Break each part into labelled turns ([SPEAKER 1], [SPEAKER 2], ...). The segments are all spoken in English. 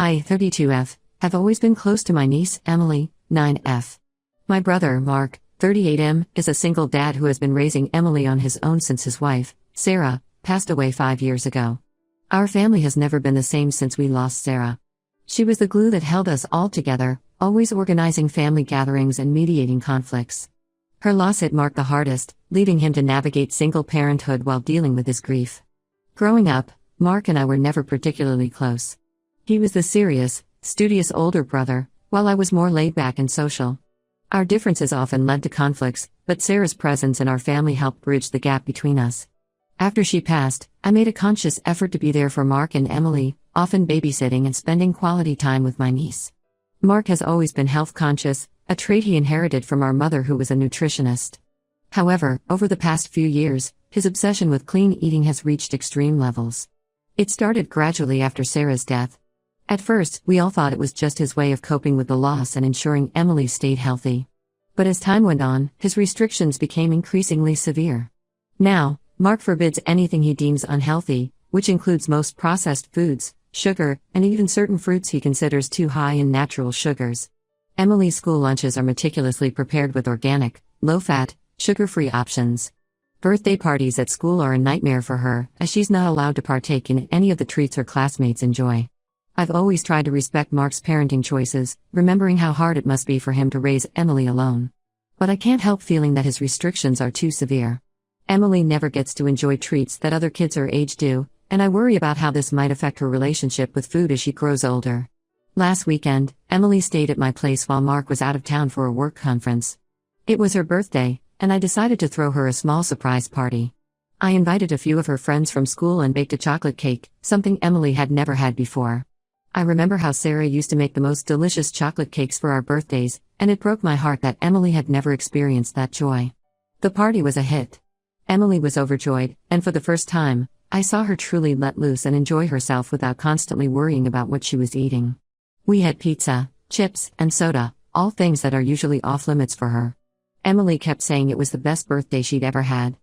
[SPEAKER 1] I, 32F, have always been close to my niece, Emily, 9F. My brother, Mark, 38M, is a single dad who has been raising Emily on his own since his wife, Sarah, passed away 5 years ago. Our family has never been the same since we lost Sarah. She was the glue that held us all together, always organizing family gatherings and mediating conflicts. Her loss hit Mark the hardest, leaving him to navigate single parenthood while dealing with his grief. Growing up, Mark and I were never particularly close. He was the serious, studious older brother, while I was more laid back and social. Our differences often led to conflicts, but Sarah's presence in our family helped bridge the gap between us. After she passed, I made a conscious effort to be there for Mark and Emily, often babysitting and spending quality time with my niece. Mark has always been health conscious, a trait he inherited from our mother who was a nutritionist. However, over the past few years, his obsession with clean eating has reached extreme levels. It started gradually after Sarah's death. At first, we all thought it was just his way of coping with the loss and ensuring Emily stayed healthy. But as time went on, his restrictions became increasingly severe. Now, Mark forbids anything he deems unhealthy, which includes most processed foods, sugar, and even certain fruits he considers too high in natural sugars. Emily's school lunches are meticulously prepared with organic, low-fat, sugar-free options. Birthday parties at school are a nightmare for her, as she's not allowed to partake in any of the treats her classmates enjoy. I've always tried to respect Mark's parenting choices, remembering how hard it must be for him to raise Emily alone. But I can't help feeling that his restrictions are too severe. Emily never gets to enjoy treats that other kids her age do, and I worry about how this might affect her relationship with food as she grows older. Last weekend, Emily stayed at my place while Mark was out of town for a work conference. It was her birthday, and I decided to throw her a small surprise party. I invited a few of her friends from school and baked a chocolate cake, something Emily had never had before. I remember how Sarah used to make the most delicious chocolate cakes for our birthdays, and it broke my heart that Emily had never experienced that joy. The party was a hit. Emily was overjoyed, and for the first time, I saw her truly let loose and enjoy herself without constantly worrying about what she was eating. We had pizza, chips, and soda, all things that are usually off-limits for her. Emily kept saying it was the best birthday she'd ever had.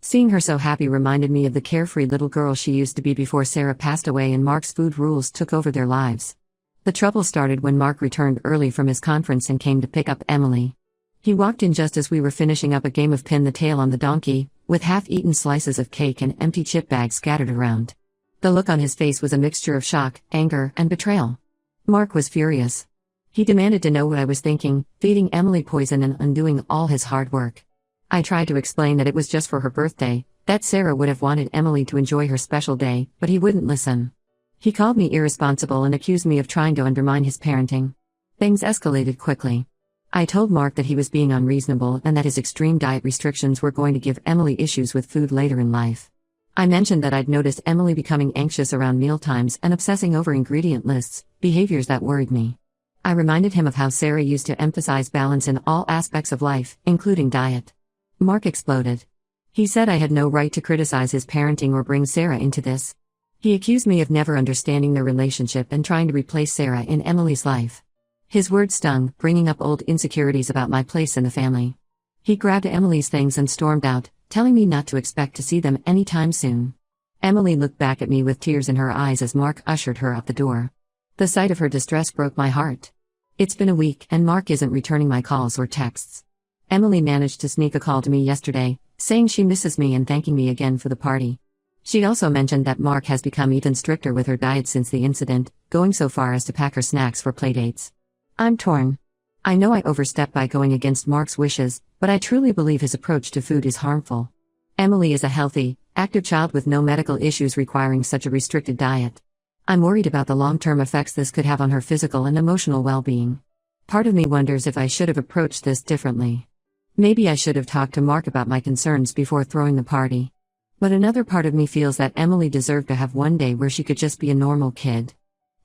[SPEAKER 1] Seeing her so happy reminded me of the carefree little girl she used to be before Sarah passed away and Mark's food rules took over their lives. The trouble started when Mark returned early from his conference and came to pick up Emily. He walked in just as we were finishing up a game of pin the tail on the donkey, with half-eaten slices of cake and empty chip bags scattered around. The look on his face was a mixture of shock, anger, and betrayal. Mark was furious. He demanded to know what I was thinking, feeding Emily poison and undoing all his hard work. I tried to explain that it was just for her birthday, that Sarah would have wanted Emily to enjoy her special day, but he wouldn't listen. He called me irresponsible and accused me of trying to undermine his parenting. Things escalated quickly. I told Mark that he was being unreasonable and that his extreme diet restrictions were going to give Emily issues with food later in life. I mentioned that I'd noticed Emily becoming anxious around mealtimes and obsessing over ingredient lists, behaviors that worried me. I reminded him of how Sarah used to emphasize balance in all aspects of life, including diet. Mark exploded. He said I had no right to criticize his parenting or bring Sarah into this. He accused me of never understanding their relationship and trying to replace Sarah in Emily's life. His words stung, bringing up old insecurities about my place in the family. He grabbed Emily's things and stormed out, telling me not to expect to see them anytime soon. Emily looked back at me with tears in her eyes as Mark ushered her out the door. The sight of her distress broke my heart. It's been a week, and Mark isn't returning my calls or texts. Emily managed to sneak a call to me yesterday, saying she misses me and thanking me again for the party. She also mentioned that Mark has become even stricter with her diet since the incident, going so far as to pack her snacks for playdates. I'm torn. I know I overstepped by going against Mark's wishes, but I truly believe his approach to food is harmful. Emily is a healthy, active child with no medical issues requiring such a restricted diet. I'm worried about the long-term effects this could have on her physical and emotional well-being. Part of me wonders if I should have approached this differently. Maybe I should have talked to Mark about my concerns before throwing the party. But another part of me feels that Emily deserved to have one day where she could just be a normal kid.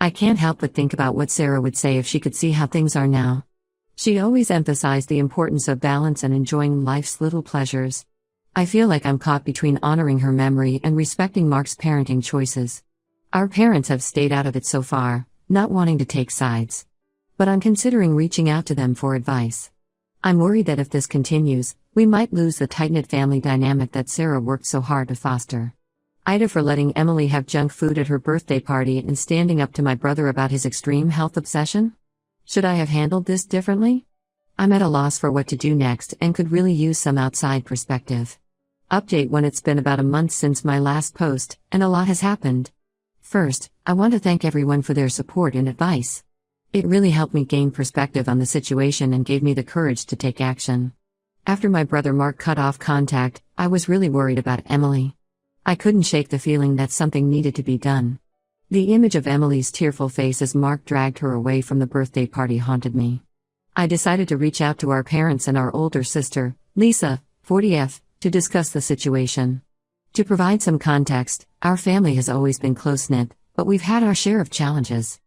[SPEAKER 1] I can't help but think about what Sarah would say if she could see how things are now. She always emphasized the importance of balance and enjoying life's little pleasures. I feel like I'm caught between honoring her memory and respecting Mark's parenting choices. Our parents have stayed out of it so far, not wanting to take sides. But I'm considering reaching out to them for advice. I'm worried that if this continues, we might lose the tight-knit family dynamic that Sarah worked so hard to foster. Ida for letting Emily have junk food at her birthday party and standing up to my brother about his extreme health obsession? Should I have handled this differently? I'm at a loss for what to do next and could really use some outside perspective. Update 1. It's been about a month since my last post, and a lot has happened. First, I want to thank everyone for their support and advice. It really helped me gain perspective on the situation and gave me the courage to take action. After my brother Mark cut off contact, I was really worried about Emily. I couldn't shake the feeling that something needed to be done. The image of Emily's tearful face as Mark dragged her away from the birthday party haunted me. I decided to reach out to our parents and our older sister, Lisa, 40F, to discuss the situation. To provide some context, our family has always been close-knit, but we've had our share of challenges.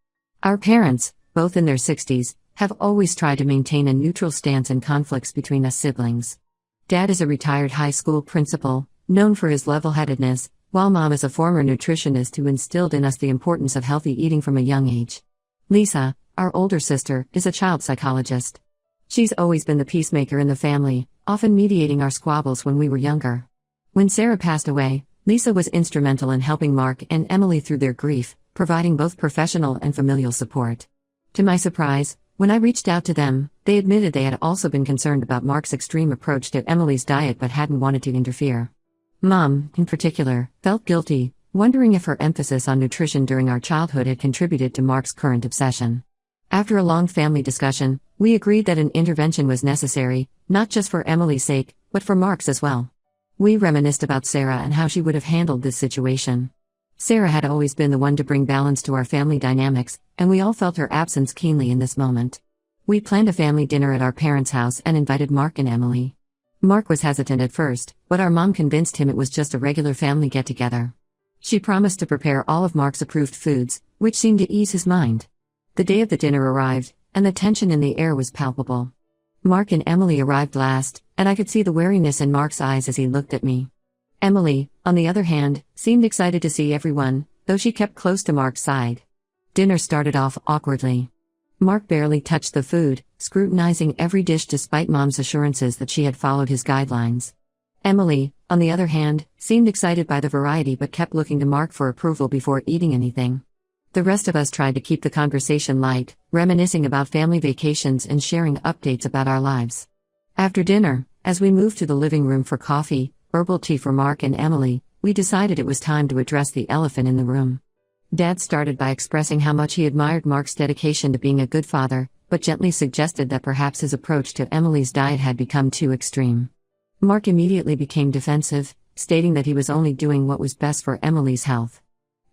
[SPEAKER 1] Our parents, both in their 60s, have always tried to maintain a neutral stance in conflicts between us siblings. Dad is a retired high school principal, known for his level-headedness, while Mom is a former nutritionist who instilled in us the importance of healthy eating from a young age. Lisa, our older sister, is a child psychologist. She's always been the peacemaker in the family, often mediating our squabbles when we were younger. When Sarah passed away, Lisa was instrumental in helping Mark and Emily through their grief, providing both professional and familial support. To my surprise, when I reached out to them, they admitted they had also been concerned about Mark's extreme approach to Emily's diet but hadn't wanted to interfere. Mom, in particular, felt guilty, wondering if her emphasis on nutrition during our childhood had contributed to Mark's current obsession. After a long family discussion, we agreed that an intervention was necessary, not just for Emily's sake, but for Mark's as well. We reminisced about Sarah and how she would have handled this situation. Sarah had always been the one to bring balance to our family dynamics, and we all felt her absence keenly in this moment. We planned a family dinner at our parents' house and invited Mark and Emily. Mark was hesitant at first, but our mom convinced him it was just a regular family get-together. She promised to prepare all of Mark's approved foods, which seemed to ease his mind. The day of the dinner arrived, and the tension in the air was palpable. Mark and Emily arrived last, and I could see the wariness in Mark's eyes as he looked at me. Emily, on the other hand, seemed excited to see everyone, though she kept close to Mark's side. Dinner started off awkwardly. Mark barely touched the food, scrutinizing every dish despite Mom's assurances that she had followed his guidelines. Emily, on the other hand, seemed excited by the variety but kept looking to Mark for approval before eating anything. The rest of us tried to keep the conversation light, reminiscing about family vacations and sharing updates about our lives. After dinner, as we moved to the living room for coffee, herbal tea for Mark and Emily, we decided it was time to address the elephant in the room. Dad started by expressing how much he admired Mark's dedication to being a good father, but gently suggested that perhaps his approach to Emily's diet had become too extreme. Mark immediately became defensive, stating that he was only doing what was best for Emily's health.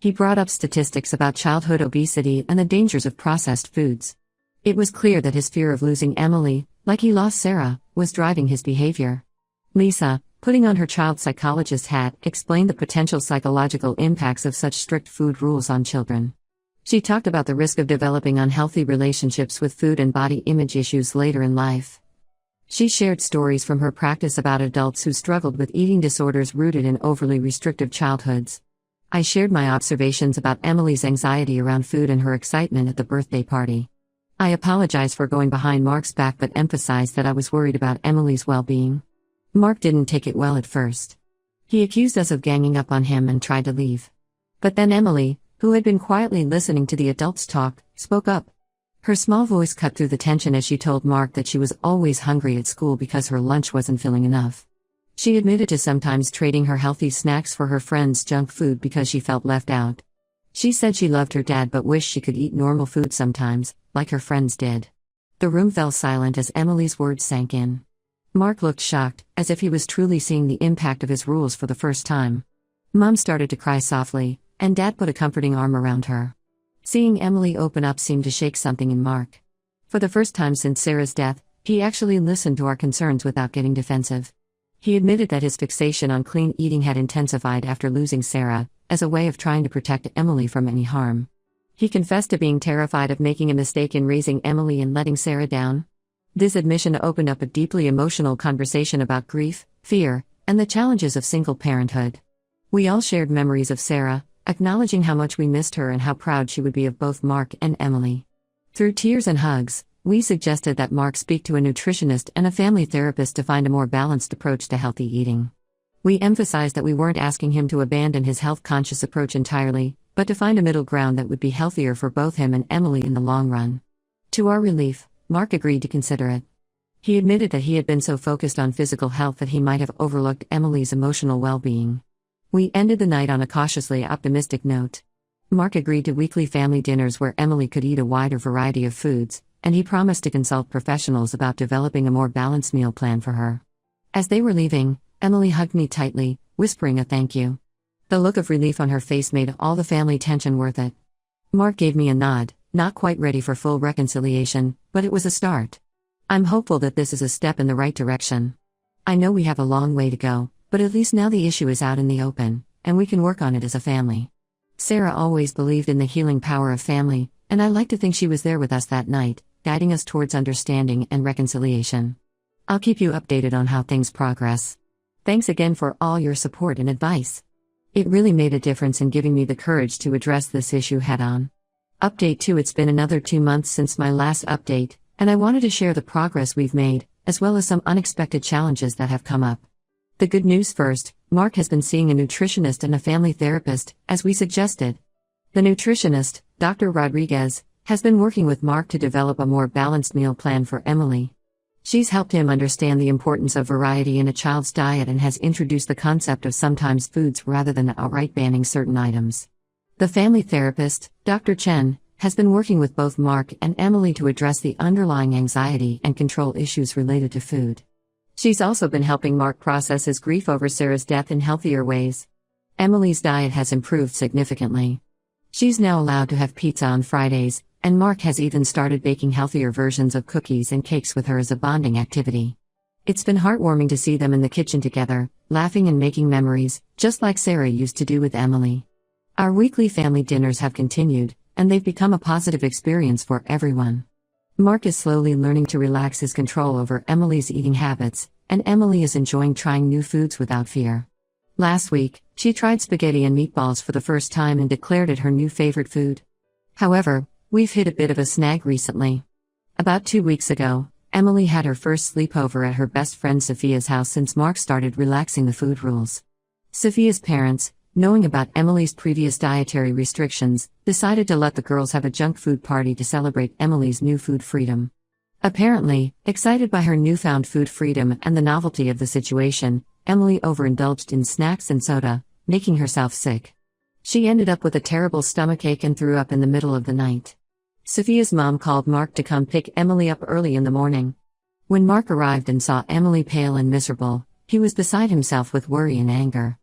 [SPEAKER 1] He brought up statistics about childhood obesity and the dangers of processed foods. It was clear that his fear of losing Emily, like he lost Sarah, was driving his behavior. Lisa, putting on her child psychologist hat, explained the potential psychological impacts of such strict food rules on children. She talked about the risk of developing unhealthy relationships with food and body image issues later in life. She shared stories from her practice about adults who struggled with eating disorders rooted in overly restrictive childhoods. I shared my observations about Emily's anxiety around food and her excitement at the birthday party. I apologized for going behind Mark's back but emphasized that I was worried about Emily's well-being. Mark didn't take it well at first. He accused us of ganging up on him and tried to leave. But then Emily, who had been quietly listening to the adults talk, spoke up. Her small voice cut through the tension as she told Mark that she was always hungry at school because her lunch wasn't filling enough. She admitted to sometimes trading her healthy snacks for her friends' junk food because she felt left out. She said she loved her dad but wished she could eat normal food sometimes, like her friends did. The room fell silent as Emily's words sank in. Mark looked shocked, as if he was truly seeing the impact of his rules for the first time. Mom started to cry softly, and Dad put a comforting arm around her. Seeing Emily open up seemed to shake something in Mark. For the first time since Sarah's death, he actually listened to our concerns without getting defensive. He admitted that his fixation on clean eating had intensified after losing Sarah, as a way of trying to protect Emily from any harm. He confessed to being terrified of making a mistake in raising Emily and letting Sarah down. This admission opened up a deeply emotional conversation about grief, fear, and the challenges of single parenthood. We all shared memories of Sarah, acknowledging how much we missed her and how proud she would be of both Mark and Emily. Through tears and hugs, we suggested that Mark speak to a nutritionist and a family therapist to find a more balanced approach to healthy eating. We emphasized that we weren't asking him to abandon his health-conscious approach entirely, but to find a middle ground that would be healthier for both him and Emily in the long run. To our relief, Mark agreed to consider it. He admitted that he had been so focused on physical health that he might have overlooked Emily's emotional well-being. We ended the night on a cautiously optimistic note. Mark agreed to weekly family dinners where Emily could eat a wider variety of foods, and he promised to consult professionals about developing a more balanced meal plan for her. As they were leaving, Emily hugged me tightly, whispering a thank you. The look of relief on her face made all the family tension worth it. Mark gave me a nod, not quite ready for full reconciliation, but it was a start. I'm hopeful that this is a step in the right direction. I know we have a long way to go, but at least now the issue is out in the open, and we can work on it as a family. Sarah always believed in the healing power of family, and I like to think she was there with us that night, guiding us towards understanding and reconciliation. I'll keep you updated on how things progress. Thanks again for all your support and advice. It really made a difference in giving me the courage to address this issue head-on. Update 2. It's been another 2 months since my last update, and I wanted to share the progress we've made, as well as some unexpected challenges that have come up. The good news first, Mark has been seeing a nutritionist and a family therapist, as we suggested. The nutritionist, Dr. Rodriguez, has been working with Mark to develop a more balanced meal plan for Emily. She's helped him understand the importance of variety in a child's diet and has introduced the concept of sometimes foods rather than outright banning certain items. The family therapist, Dr. Chen, has been working with both Mark and Emily to address the underlying anxiety and control issues related to food. She's also been helping Mark process his grief over Sarah's death in healthier ways. Emily's diet has improved significantly. She's now allowed to have pizza on Fridays, and Mark has even started baking healthier versions of cookies and cakes with her as a bonding activity. It's been heartwarming to see them in the kitchen together, laughing and making memories, just like Sarah used to do with Emily. Our weekly family dinners have continued, and they've become a positive experience for everyone. Mark is slowly learning to relax his control over Emily's eating habits, and Emily is enjoying trying new foods without fear. Last week, she tried spaghetti and meatballs for the first time and declared it her new favorite food. However, we've hit a bit of a snag recently. About 2 weeks ago, Emily had her first sleepover at her best friend Sophia's house since Mark started relaxing the food rules. Sophia's parents, knowing about Emily's previous dietary restrictions, decided to let the girls have a junk food party to celebrate Emily's new food freedom. Apparently, excited by her newfound food freedom and the novelty of the situation, Emily overindulged in snacks and soda, making herself sick. She ended up with a terrible stomachache and threw up in the middle of the night. Sophia's mom called Mark to come pick Emily up early in the morning. When Mark arrived and saw Emily pale and miserable, he was beside himself with worry and anger.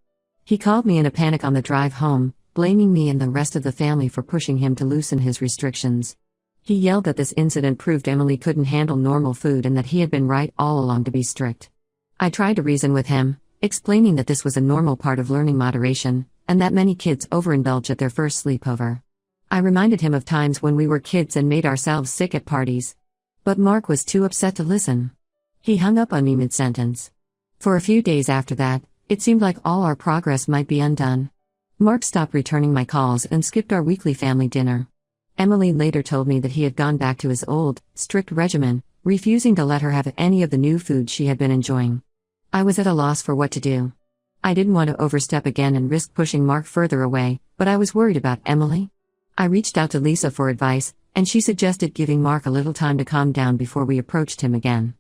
[SPEAKER 1] He called me in a panic on the drive home, blaming me and the rest of the family for pushing him to loosen his restrictions. He yelled that this incident proved Emily couldn't handle normal food and that he had been right all along to be strict. I tried to reason with him, explaining that this was a normal part of learning moderation, and that many kids overindulge at their first sleepover. I reminded him of times when we were kids and made ourselves sick at parties. But Mark was too upset to listen. He hung up on me mid-sentence. For a few days after that, it seemed like all our progress might be undone. Mark stopped returning my calls and skipped our weekly family dinner. Emily later told me that he had gone back to his old, strict regimen, refusing to let her have any of the new food she had been enjoying. I was at a loss for what to do. I didn't want to overstep again and risk pushing Mark further away, but I was worried about Emily. I reached out to Lisa for advice, and she suggested giving Mark a little time to calm down before we approached him again.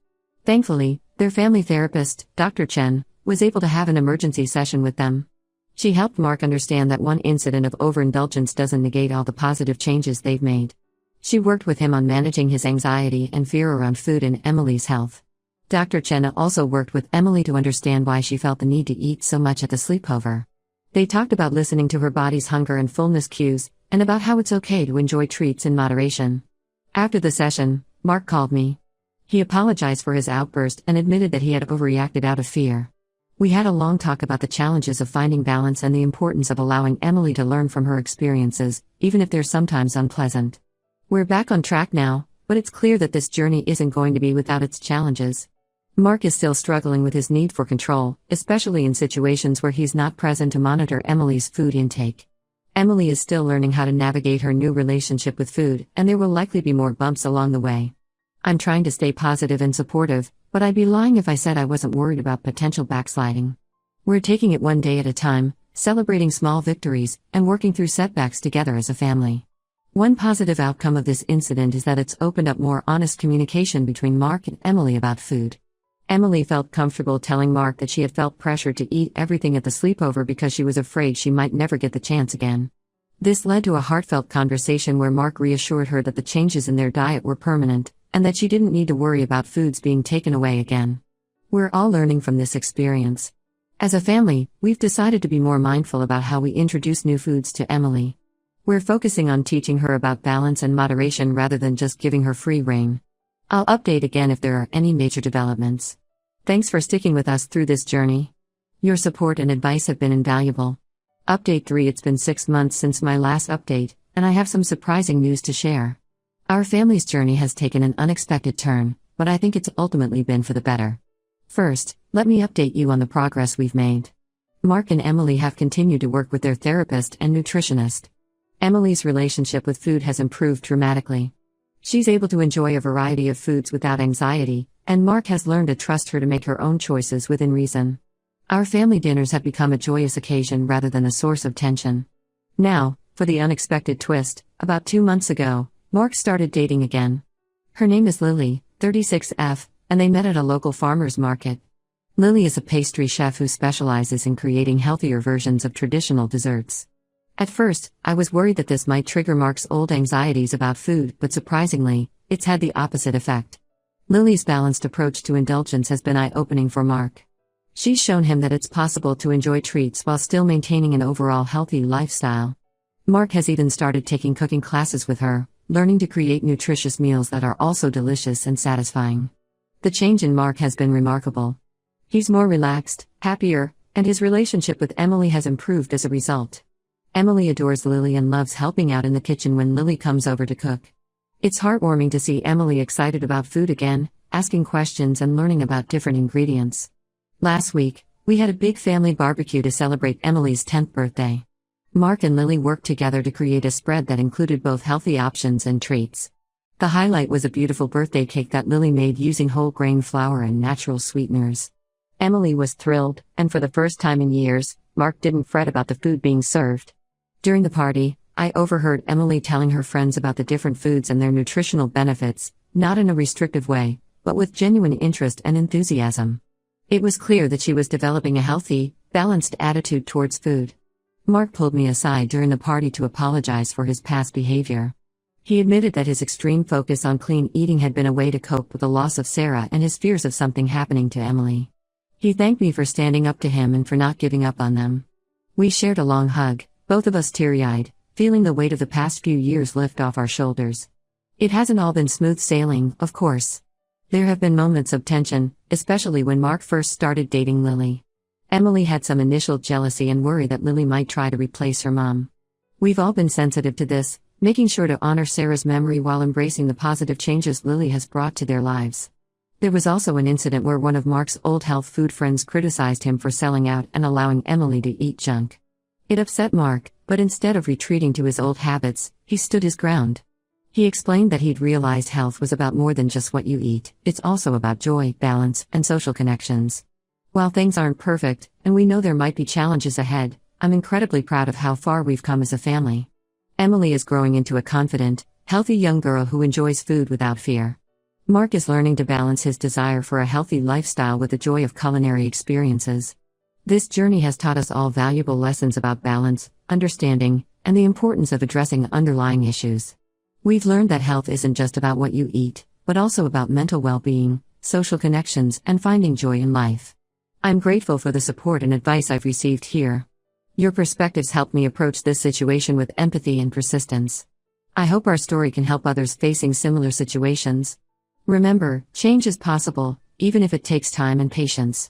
[SPEAKER 1] Thankfully, their family therapist, Dr. Chen, was able to have an emergency session with them. She helped Mark understand that one incident of overindulgence doesn't negate all the positive changes they've made. She worked with him on managing his anxiety and fear around food and Emily's health. Dr. Chen also worked with Emily to understand why she felt the need to eat so much at the sleepover. They talked about listening to her body's hunger and fullness cues, and about how it's okay to enjoy treats in moderation. After the session, Mark called me. He apologized for his outburst and admitted that he had overreacted out of fear. We had a long talk about the challenges of finding balance and the importance of allowing Emily to learn from her experiences, even if they're sometimes unpleasant. We're back on track now, but it's clear that this journey isn't going to be without its challenges. Mark is still struggling with his need for control, especially in situations where he's not present to monitor Emily's food intake. Emily is still learning how to navigate her new relationship with food, and there will likely be more bumps along the way. I'm trying to stay positive and supportive, but I'd be lying if I said I wasn't worried about potential backsliding. We're taking it one day at a time, celebrating small victories, and working through setbacks together as a family. One positive outcome of this incident is that it's opened up more honest communication between Mark and Emily about food. Emily felt comfortable telling Mark that she had felt pressured to eat everything at the sleepover because she was afraid she might never get the chance again. This led to a heartfelt conversation where Mark reassured her that the changes in their diet were permanent, and that she didn't need to worry about foods being taken away again. We're all learning from this experience. As a family, we've decided to be more mindful about how we introduce new foods to Emily. We're focusing on teaching her about balance and moderation rather than just giving her free rein. I'll update again if there are any major developments. Thanks for sticking with us through this journey. Your support and advice have been invaluable. Update 3: It's been 6 months since my last update, and I have some surprising news to share. Our family's journey has taken an unexpected turn, but I think it's ultimately been for the better. First, let me update you on the progress we've made. Mark and Emily have continued to work with their therapist and nutritionist. Emily's relationship with food has improved dramatically. She's able to enjoy a variety of foods without anxiety, and Mark has learned to trust her to make her own choices within reason. Our family dinners have become a joyous occasion rather than a source of tension. Now, for the unexpected twist, about 2 months ago, Mark started dating again. Her name is Lily, 36F, and they met at a local farmer's market. Lily is a pastry chef who specializes in creating healthier versions of traditional desserts. At first, I was worried that this might trigger Mark's old anxieties about food, but surprisingly, it's had the opposite effect. Lily's balanced approach to indulgence has been eye-opening for Mark. She's shown him that it's possible to enjoy treats while still maintaining an overall healthy lifestyle. Mark has even started taking cooking classes with her, learning to create nutritious meals that are also delicious and satisfying. The change in Mark has been remarkable. He's more relaxed, happier, and his relationship with Emily has improved as a result. Emily adores Lily and loves helping out in the kitchen when Lily comes over to cook. It's heartwarming to see Emily excited about food again, asking questions and learning about different ingredients. Last week, we had a big family barbecue to celebrate Emily's 10th birthday. Mark and Lily worked together to create a spread that included both healthy options and treats. The highlight was a beautiful birthday cake that Lily made using whole grain flour and natural sweeteners. Emily was thrilled, and for the first time in years, Mark didn't fret about the food being served. During the party, I overheard Emily telling her friends about the different foods and their nutritional benefits, not in a restrictive way, but with genuine interest and enthusiasm. It was clear that she was developing a healthy, balanced attitude towards food. Mark pulled me aside during the party to apologize for his past behavior. He admitted that his extreme focus on clean eating had been a way to cope with the loss of Sarah and his fears of something happening to Emily. He thanked me for standing up to him and for not giving up on them. We shared a long hug, both of us teary-eyed, feeling the weight of the past few years lift off our shoulders. It hasn't all been smooth sailing, of course. There have been moments of tension, especially when Mark first started dating Lily. Emily had some initial jealousy and worry that Lily might try to replace her mom. We've all been sensitive to this, making sure to honor Sarah's memory while embracing the positive changes Lily has brought to their lives. There was also an incident where one of Mark's old health food friends criticized him for selling out and allowing Emily to eat junk. It upset Mark, but instead of retreating to his old habits, he stood his ground. He explained that he'd realized health was about more than just what you eat, it's also about joy, balance, and social connections. While things aren't perfect, and we know there might be challenges ahead, I'm incredibly proud of how far we've come as a family. Emily is growing into a confident, healthy young girl who enjoys food without fear. Mark is learning to balance his desire for a healthy lifestyle with the joy of culinary experiences. This journey has taught us all valuable lessons about balance, understanding, and the importance of addressing underlying issues. We've learned that health isn't just about what you eat, but also about mental well-being, social connections, and finding joy in life. I'm grateful for the support and advice I've received here. Your perspectives helped me approach this situation with empathy and persistence. I hope our story can help others facing similar situations. Remember, change is possible, even if it takes time and patience.